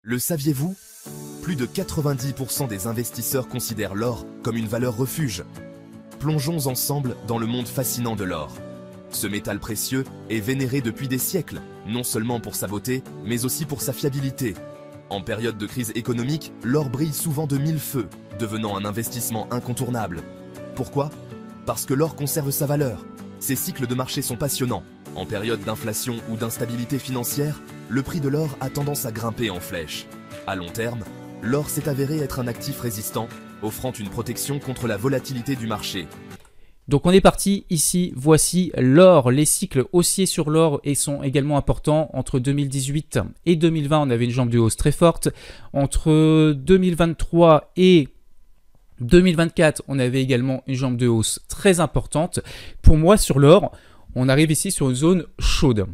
Le saviez-vous? Plus de 90% des investisseurs considèrent l'or comme une valeur refuge. Plongeons ensemble dans le monde fascinant de l'or. Ce métal précieux est vénéré depuis des siècles, non seulement pour sa beauté, mais aussi pour sa fiabilité. En période de crise économique, l'or brille souvent de mille feux, devenant un investissement incontournable. Pourquoi? Parce que l'or conserve sa valeur. Ses cycles de marché sont passionnants. En période d'inflation ou d'instabilité financière, le prix de l'or a tendance à grimper en flèche. À long terme, l'or s'est avéré être un actif résistant, offrant une protection contre la volatilité du marché. Donc on est parti, ici voici l'or, les cycles haussiers sur l'or et sont également importants. Entre 2018 et 2020 on avait une jambe de hausse très forte, entre 2023 et 2024 on avait également une jambe de hausse très importante. Pour moi sur l'or, on arrive ici sur une zone chaude.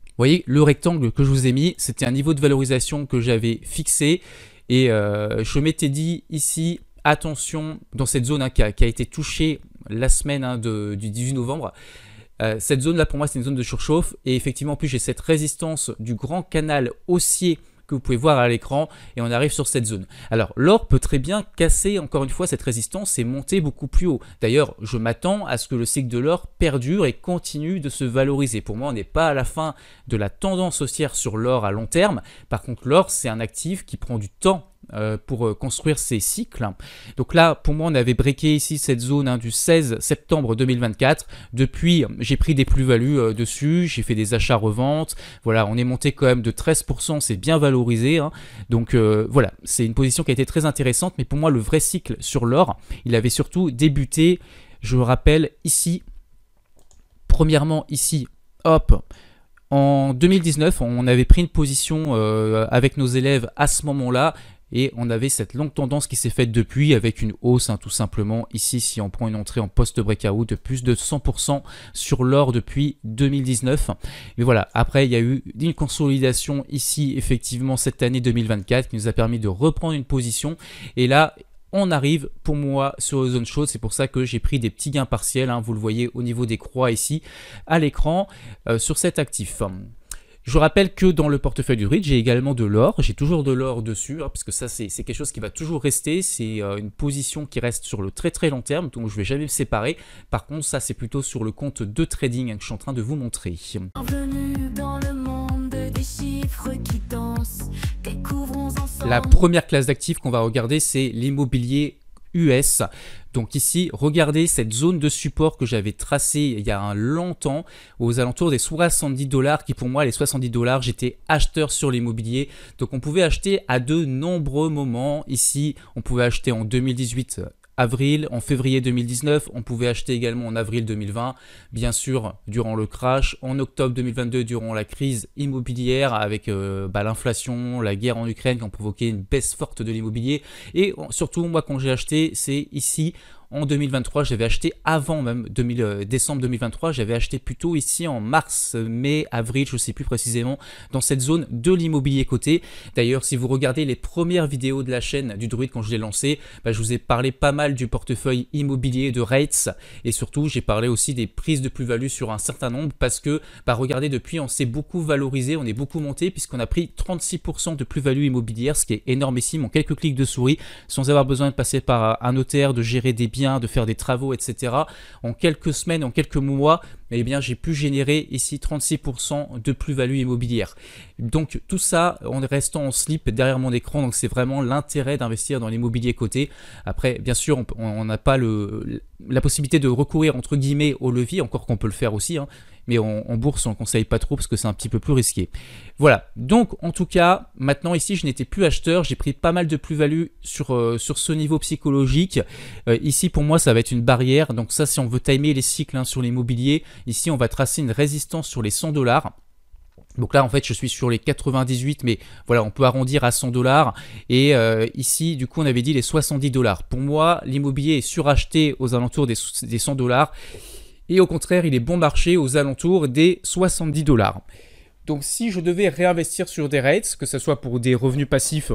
Vous voyez le rectangle que je vous ai mis, c'était un niveau de valorisation que j'avais fixé et je m'étais dit ici, attention, dans cette zone qui a été touchée la semaine du 18 novembre, cette zone là pour moi c'est une zone de surchauffe et effectivement en plus j'ai cette résistance du grand canal haussier que vous pouvez voir à l'écran et on arrive sur cette zone. Alors l'or peut très bien casser encore une fois cette résistance et monter beaucoup plus haut. D'ailleurs je m'attends à ce que le cycle de l'or perdure et continue de se valoriser. Pour moi on n'est pas à la fin de la tendance haussière sur l'or à long terme. Par contre l'or c'est un actif qui prend du temps pour construire ces cycles. Donc là, pour moi, on avait breaké ici cette zone du 16 septembre 2024. Depuis, j'ai pris des plus-values dessus, j'ai fait des achats-reventes. Voilà, on est monté quand même de 13%, c'est bien valorisé. Donc voilà, c'est une position qui a été très intéressante. Mais pour moi, le vrai cycle sur l'or, il avait surtout débuté, je le rappelle, ici. Premièrement, ici, hop. En 2019, on avait pris une position avec nos élèves à ce moment-là. Et on avait cette longue tendance qui s'est faite depuis avec une hausse tout simplement. Ici, si on prend une entrée en post-breakout de plus de 100% sur l'or depuis 2019. Mais voilà, après il y a eu une consolidation ici effectivement cette année 2024 qui nous a permis de reprendre une position. Et là, on arrive pour moi sur la zone chaude, c'est pour ça que j'ai pris des petits gains partiels. Vous le voyez au niveau des croix ici à l'écran sur cet actif. Je rappelle que dans le portefeuille du REIT, j'ai également de l'or. J'ai toujours de l'or dessus, parce que ça, c'est quelque chose qui va toujours rester. C'est une position qui reste sur le très très long terme, donc je ne vais jamais me séparer. Par contre, ça, c'est plutôt sur le compte de trading que je suis en train de vous montrer. Bienvenue dans le monde des chiffres qui dansent. Découvrons ensemble. La première classe d'actifs qu'on va regarder, c'est l'immobilier US. Donc ici, regardez cette zone de support que j'avais tracée il y a un longtemps aux alentours des 70 $, qui pour moi, les 70 $, j'étais acheteur sur l'immobilier. Donc on pouvait acheter à de nombreux moments. Ici, on pouvait acheter en 2018 avril, en février 2019, on pouvait acheter également en avril 2020, bien sûr durant le crash, en octobre 2022 durant la crise immobilière avec l'inflation, la guerre en Ukraine qui ont provoqué une baisse forte de l'immobilier et surtout moi quand j'ai acheté c'est ici en 2023, j'avais acheté avant même décembre 2023, j'avais acheté plutôt ici en mars, mai, avril, je ne sais plus précisément, dans cette zone de l'immobilier coté. D'ailleurs, si vous regardez les premières vidéos de la chaîne du Druide quand je l'ai lancé, je vous ai parlé pas mal du portefeuille immobilier de REITs et surtout, j'ai parlé aussi des prises de plus-value sur un certain nombre parce que, regardez, depuis, on s'est beaucoup valorisé, on est beaucoup monté puisqu'on a pris 36% de plus-value immobilière, ce qui est énormissime en quelques clics de souris, sans avoir besoin de passer par un notaire, de gérer des biens, de faire des travaux, etc. En quelques semaines, en quelques mois, eh bien, j'ai pu générer ici 36% de plus-value immobilière. Donc tout ça en restant en slip derrière mon écran, donc c'est vraiment l'intérêt d'investir dans l'immobilier coté. Après, bien sûr, on n'a pas la possibilité de recourir entre guillemets au levier, encore qu'on peut le faire aussi, mais en bourse, on ne conseille pas trop parce que c'est un petit peu plus risqué. Voilà, donc en tout cas, maintenant ici, je n'étais plus acheteur, j'ai pris pas mal de plus-value sur ce niveau psychologique. Ici, pour moi, ça va être une barrière, donc ça, si on veut timer les cycles sur l'immobilier, ici, on va tracer une résistance sur les 100 $. Donc là en fait je suis sur les 98 mais voilà on peut arrondir à 100 $ et ici du coup on avait dit les 70 $. Pour moi l'immobilier est suracheté aux alentours des 100 $ et au contraire il est bon marché aux alentours des 70 $. Donc si je devais réinvestir sur des REITs, que ce soit pour des revenus passifs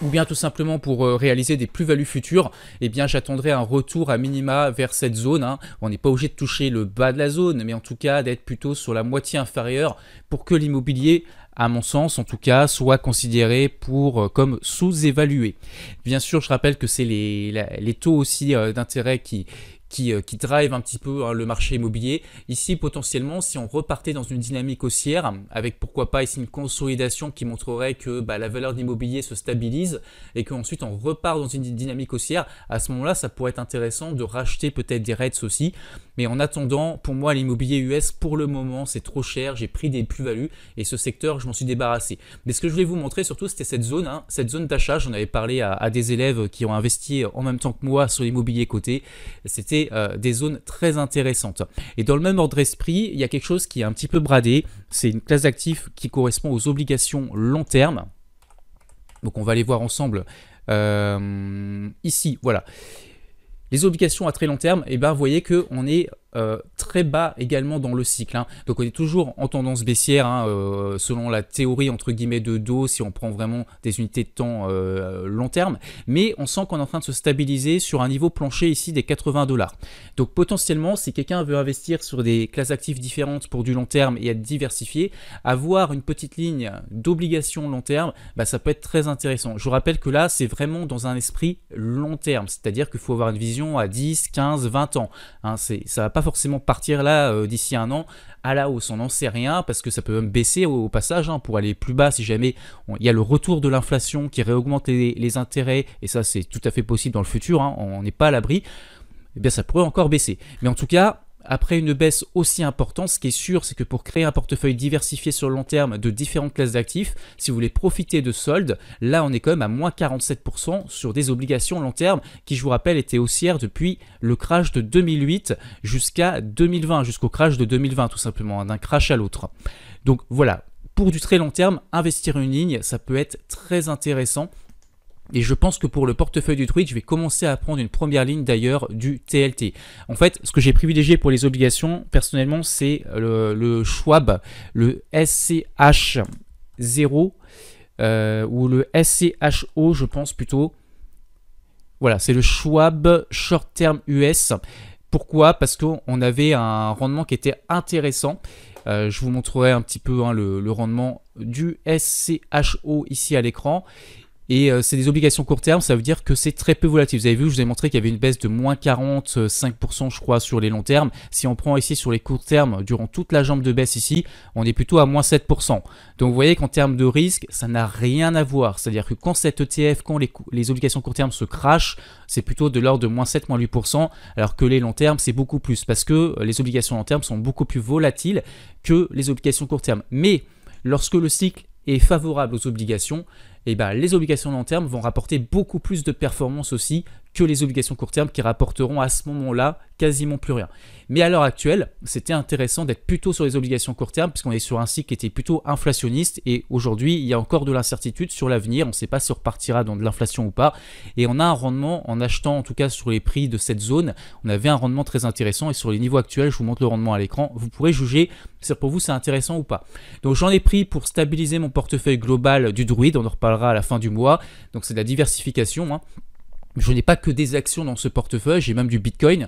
ou bien tout simplement pour réaliser des plus-values futures, eh bien j'attendrai un retour à minima vers cette zone. On n'est pas obligé de toucher le bas de la zone, mais en tout cas d'être plutôt sur la moitié inférieure pour que l'immobilier à mon sens en tout cas, soit considéré comme sous-évalué. Bien sûr, je rappelle que c'est les taux aussi d'intérêt qui drive un petit peu le marché immobilier. Ici, potentiellement, si on repartait dans une dynamique haussière, avec pourquoi pas ici une consolidation qui montrerait que la valeur de l'immobilier se stabilise et qu'ensuite on repart dans une dynamique haussière, à ce moment-là, ça pourrait être intéressant de racheter peut-être des REITs aussi. Mais en attendant, pour moi, l'immobilier US, pour le moment, c'est trop cher. J'ai pris des plus-values et ce secteur, je m'en suis débarrassé. Mais ce que je voulais vous montrer surtout, c'était cette zone d'achat. J'en avais parlé à des élèves qui ont investi en même temps que moi sur l'immobilier coté. C'était des zones très intéressantes. Et dans le même ordre d'esprit, il y a quelque chose qui est un petit peu bradé. C'est une classe d'actifs qui correspond aux obligations long terme. Donc on va les voir ensemble ici. Voilà. Les obligations à très long terme, vous voyez qu'on est très bas également dans le cycle. Donc on est toujours en tendance baissière selon la théorie entre guillemets de Dow si on prend vraiment des unités de temps long terme. Mais on sent qu'on est en train de se stabiliser sur un niveau plancher ici des 80 $. Donc potentiellement, si quelqu'un veut investir sur des classes d'actifs différentes pour du long terme et être diversifié, avoir une petite ligne d'obligations long terme, ça peut être très intéressant. Je vous rappelle que là, c'est vraiment dans un esprit long terme, c'est-à-dire qu'il faut avoir une vision à 10, 15, 20 ans. Ça va pas forcément partir là d'ici un an à la hausse, on n'en sait rien parce que ça peut même baisser au passage pour aller plus bas si jamais il y a le retour de l'inflation qui réaugmente les intérêts, et ça c'est tout à fait possible dans le futur, on n'est pas à l'abri, ça pourrait encore baisser. Mais en tout cas, après une baisse aussi importante, ce qui est sûr, c'est que pour créer un portefeuille diversifié sur le long terme de différentes classes d'actifs, si vous voulez profiter de soldes, là on est quand même à moins 47% sur des obligations long terme qui, je vous rappelle, étaient haussières depuis le crash de 2008 jusqu'à 2020, jusqu'au crash de 2020 tout simplement, d'un crash à l'autre. Donc voilà, pour du très long terme, investir une ligne, ça peut être très intéressant. Et je pense que pour le portefeuille du Twitch, je vais commencer à prendre une première ligne d'ailleurs du TLT. En fait, ce que j'ai privilégié pour les obligations, personnellement, c'est le Schwab, le SCH0 ou le SCHO, je pense plutôt. Voilà, c'est le Schwab Short Term US. Pourquoi ? Parce qu'on avait un rendement qui était intéressant. Je vous montrerai un petit peu le rendement du SCHO ici à l'écran. Et c'est des obligations court terme, ça veut dire que c'est très peu volatile. Vous avez vu, je vous ai montré qu'il y avait une baisse de moins 45% je crois sur les longs termes. Si on prend ici sur les courts termes, durant toute la jambe de baisse ici, on est plutôt à moins 7%. Donc vous voyez qu'en termes de risque, ça n'a rien à voir. C'est-à-dire que quand cet ETF, quand les obligations court terme se crachent, c'est plutôt de l'ordre de moins 7, moins 8%, alors que les longs termes, c'est beaucoup plus. Parce que les obligations long terme sont beaucoup plus volatiles que les obligations court terme. Mais lorsque le cycle est favorable aux obligations, les obligations long terme vont rapporter beaucoup plus de performance aussi que les obligations court terme qui rapporteront à ce moment-là quasiment plus rien. Mais à l'heure actuelle, c'était intéressant d'être plutôt sur les obligations court terme puisqu'on est sur un cycle qui était plutôt inflationniste et aujourd'hui, il y a encore de l'incertitude sur l'avenir. On ne sait pas si on repartira dans de l'inflation ou pas. Et on a un rendement, en achetant en tout cas sur les prix de cette zone, on avait un rendement très intéressant et sur les niveaux actuels, je vous montre le rendement à l'écran, vous pourrez juger si pour vous c'est intéressant ou pas. Donc j'en ai pris pour stabiliser mon portefeuille global du Druid, on en reparlera à la fin du mois. Donc c'est de la diversification. Je n'ai pas que des actions dans ce portefeuille, j'ai même du Bitcoin.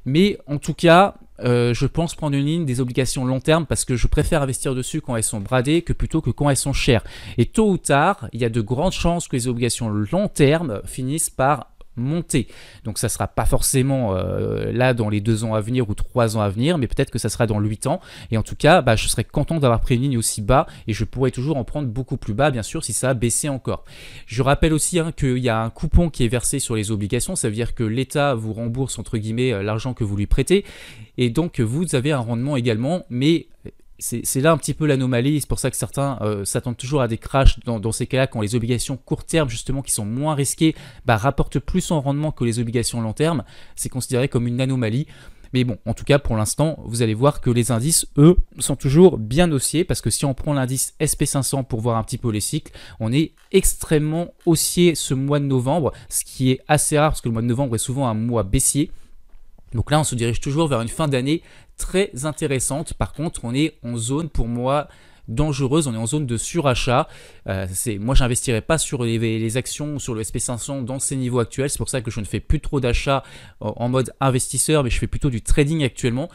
Mais en tout cas, je pense prendre une ligne des obligations long terme parce que je préfère investir dessus quand elles sont bradées que plutôt que quand elles sont chères. Et tôt ou tard, il y a de grandes chances que les obligations long terme finissent par monter. Donc ça ne sera pas forcément là dans les 2 ans à venir ou 3 ans à venir, mais peut-être que ça sera dans le 8 ans. Et en tout cas, je serais content d'avoir pris une ligne aussi bas et je pourrais toujours en prendre beaucoup plus bas, bien sûr, si ça a baissé encore. Je rappelle aussi qu'il y a un coupon qui est versé sur les obligations, ça veut dire que l'État vous rembourse entre guillemets l'argent que vous lui prêtez et donc vous avez un rendement également, mais c'est là un petit peu l'anomalie, c'est pour ça que certains s'attendent toujours à des crashs dans ces cas-là quand les obligations court terme justement qui sont moins risquées rapportent plus en rendement que les obligations long terme, c'est considéré comme une anomalie. Mais bon, en tout cas pour l'instant, vous allez voir que les indices, eux, sont toujours bien haussiers parce que si on prend l'indice SP500 pour voir un petit peu les cycles, on est extrêmement haussier ce mois de novembre, ce qui est assez rare parce que le mois de novembre est souvent un mois baissier. Donc là, on se dirige toujours vers une fin d'année très intéressante. Par contre, on est en zone, pour moi, dangereuse. On est en zone de surachat. Moi, je n'investirai pas sur les actions, sur le SP500 dans ces niveaux actuels. C'est pour ça que je ne fais plus trop d'achats en mode investisseur, mais je fais plutôt du trading actuellement.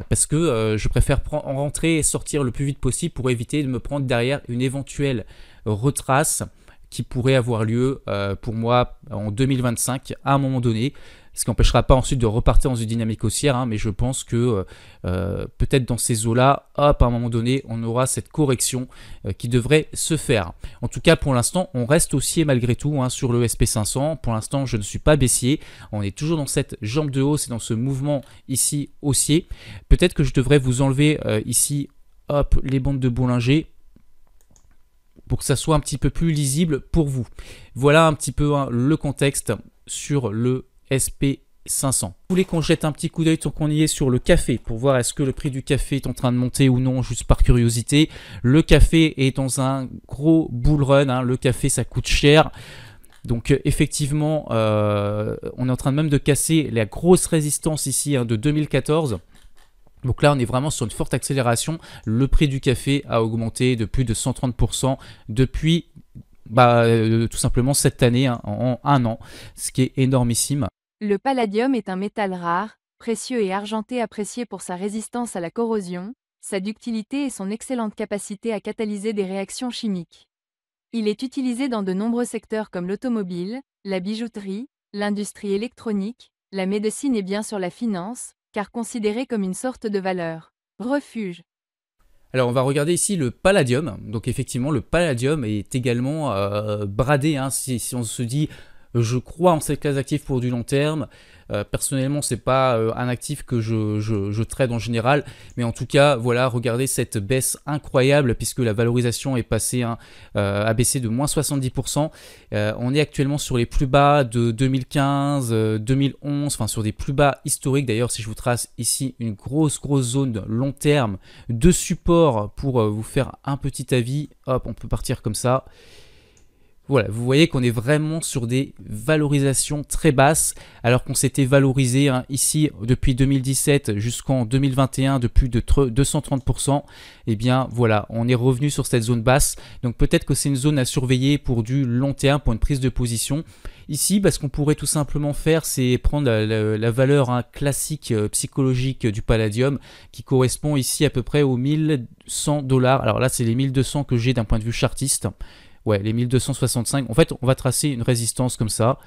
Parce que je préfère rentrer et sortir le plus vite possible pour éviter de me prendre derrière une éventuelle retrace qui pourrait avoir lieu pour moi en 2025 à un moment donné, ce qui n'empêchera pas ensuite de repartir dans une dynamique haussière, hein, mais je pense que peut-être dans ces eaux-là, hop, à un moment donné, on aura cette correction qui devrait se faire. En tout cas, pour l'instant, on reste haussier malgré tout hein, sur le SP500. Pour l'instant, je ne suis pas baissier. On est toujours dans cette jambe de hausse et dans ce mouvement ici haussier. Peut-être que je devrais vous enlever ici, hop, les bandes de Bollinger, pour que ça soit un petit peu plus lisible pour vous. Voilà un petit peu hein, le contexte sur le SP500. Vous voulez qu'on jette un petit coup d'œil tant qu'on y est sur le café pour voir est-ce que le prix du café est en train de monter ou non, juste par curiosité. Le café est dans un gros bull run, hein. Le café ça coûte cher. Donc effectivement, on est en train même de casser la grosse résistance ici hein, de 2014. Donc là, on est vraiment sur une forte accélération. Le prix du café a augmenté de plus de 130% depuis tout simplement cette année, hein, en un an, ce qui est énormissime. Le palladium est un métal rare, précieux et argenté apprécié pour sa résistance à la corrosion, sa ductilité et son excellente capacité à catalyser des réactions chimiques. Il est utilisé dans de nombreux secteurs comme l'automobile, la bijouterie, l'industrie électronique, la médecine et bien sûr la finance, car considéré comme une sorte de valeur refuge. Alors on va regarder ici le palladium. Donc effectivement le palladium est également bradé, hein, si on se dit je crois en cette classe d'actifs pour du long terme. Personnellement c'est pas un actif que je trade en général, mais en tout cas voilà, regardez cette baisse incroyable puisque la valorisation est passée a baissé de moins 70%. On est actuellement sur les plus bas de 2015, 2011, enfin sur des plus bas historiques. D'ailleurs si je vous trace ici une grosse zone long terme de support pour vous faire un petit avis, hop on peut partir comme ça. Voilà, vous voyez qu'on est vraiment sur des valorisations très basses, alors qu'on s'était valorisé hein, ici depuis 2017 jusqu'en 2021 de plus de 230%. Et bien voilà, on est revenu sur cette zone basse. Donc peut-être que c'est une zone à surveiller pour du long terme, pour une prise de position. Ici, ce qu'on pourrait tout simplement faire, c'est prendre la valeur hein, classique psychologique du palladium, qui correspond ici à peu près aux 1100 $. Alors là, c'est les 1200 que j'ai d'un point de vue chartiste. Ouais, les 1265. En fait, on va tracer une résistance comme ça.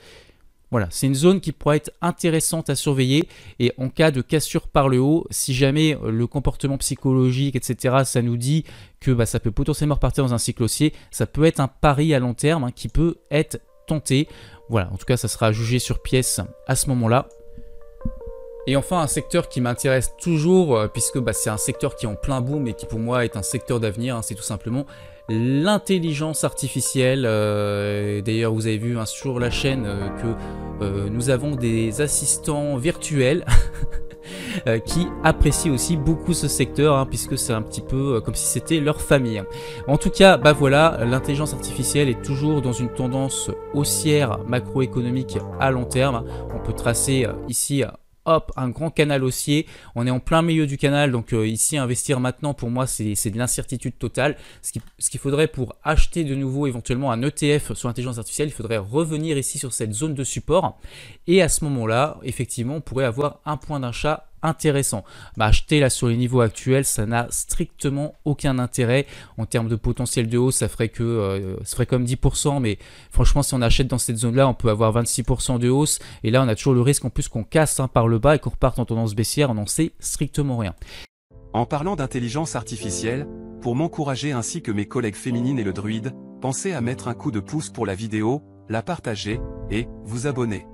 Voilà, c'est une zone qui pourrait être intéressante à surveiller. Et en cas de cassure par le haut, si jamais le comportement psychologique, etc., ça nous dit que ça peut potentiellement repartir dans un cycle haussier, ça peut être un pari à long terme hein, qui peut être tenté. Voilà, en tout cas, ça sera jugé sur pièce à ce moment-là. Et enfin, un secteur qui m'intéresse toujours, puisque c'est un secteur qui est en plein boom et qui pour moi est un secteur d'avenir, hein, c'est tout simplement l'intelligence artificielle. D'ailleurs, vous avez vu hein, sur la chaîne que nous avons des assistants virtuels qui apprécient aussi beaucoup ce secteur, hein, puisque c'est un petit peu comme si c'était leur famille. En tout cas, voilà, l'intelligence artificielle est toujours dans une tendance haussière macroéconomique à long terme. On peut tracer ici hop, un grand canal haussier. On est en plein milieu du canal, donc ici investir maintenant pour moi c'est de l'incertitude totale. Ce qu'il faudrait pour acheter de nouveau éventuellement un ETF sur l'intelligence artificielle, il faudrait revenir ici sur cette zone de support et à ce moment-là, effectivement, on pourrait avoir un point d'achat intéressant. Acheter là sur les niveaux actuels, ça n'a strictement aucun intérêt en termes de potentiel de hausse. Ça ferait comme 10%, mais franchement si on achète dans cette zone là on peut avoir 26% de hausse et là on a toujours le risque en plus qu'on casse par le bas et qu'on reparte en tendance baissière. On n'en sait strictement rien. En parlant d'intelligence artificielle, pour m'encourager ainsi que mes collègues féminines et le druide, pensez à mettre un coup de pouce pour la vidéo, la partager et vous abonner.